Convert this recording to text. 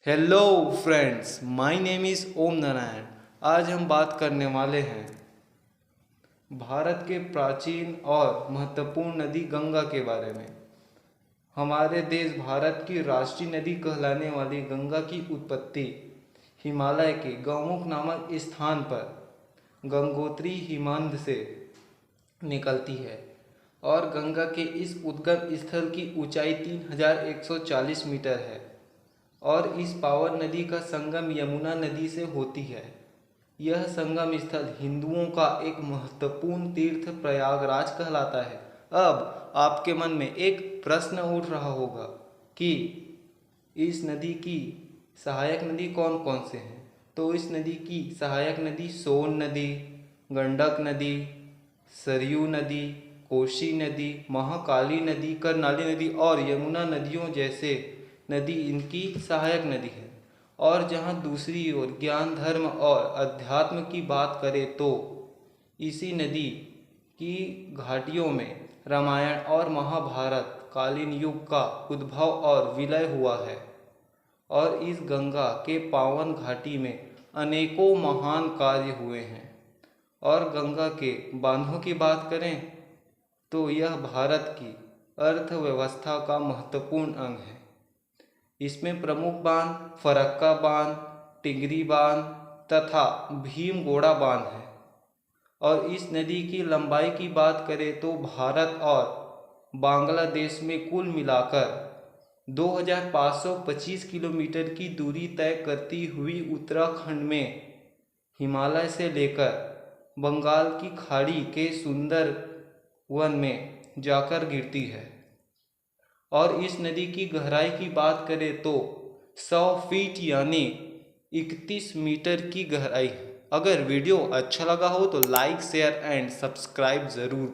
Hello friends, my name is Om Narayan. आज हम बात करने वाले हैं भारत के प्राचीन और महत्वपूर्ण नदी गंगा के बारे में। हमारे देश भारत की राष्ट्रीय नदी कहलाने वाली गंगा की उत्पत्ति हिमालय के गौमुख नामक स्थान पर गंगोत्री हिमनद से निकलती है और गंगा के इस उद्गम स्थल की ऊंचाई 3140 मीटर है और इस पावन नदी का संगम यमुना नदी से होती है। यह संगम स्थल हिंदुओं का एक महत्वपूर्ण तीर्थ प्रयागराज कहलाता है। अब आपके मन में एक प्रश्न उठ रहा होगा कि इस नदी की सहायक नदी कौन कौन से हैं। तो इस नदी की सहायक नदी सोन नदी, गंडक नदी, सरयू नदी, कोसी नदी, महाकाली नदी, कर्नाली नदी और यमुना नदियों जैसे नदी इनकी सहायक नदी है। और जहाँ दूसरी ओर ज्ञान, धर्म और अध्यात्म की बात करें तो इसी नदी की घाटियों में रामायण और महाभारत कालीन युग का उद्भव और विलय हुआ है। और इस गंगा के पावन घाटी में अनेकों महान कार्य हुए हैं। और गंगा के बांधों की बात करें तो यह भारत की अर्थव्यवस्था का महत्वपूर्ण अंग है। इसमें प्रमुख बांध फरक्का बांध, टिंगरी बांध तथा भीमगोड़ा बांध है। और इस नदी की लंबाई की बात करें तो भारत और बांग्लादेश में कुल मिलाकर 2525 किलोमीटर की दूरी तय करती हुई उत्तराखंड में हिमालय से लेकर बंगाल की खाड़ी के सुंदर वन में जाकर गिरती है। और इस नदी की गहराई की बात करें तो 100 फीट यानी 31 मीटर की गहराई है। अगर वीडियो अच्छा लगा हो तो लाइक, शेयर एंड सब्सक्राइब ज़रूर।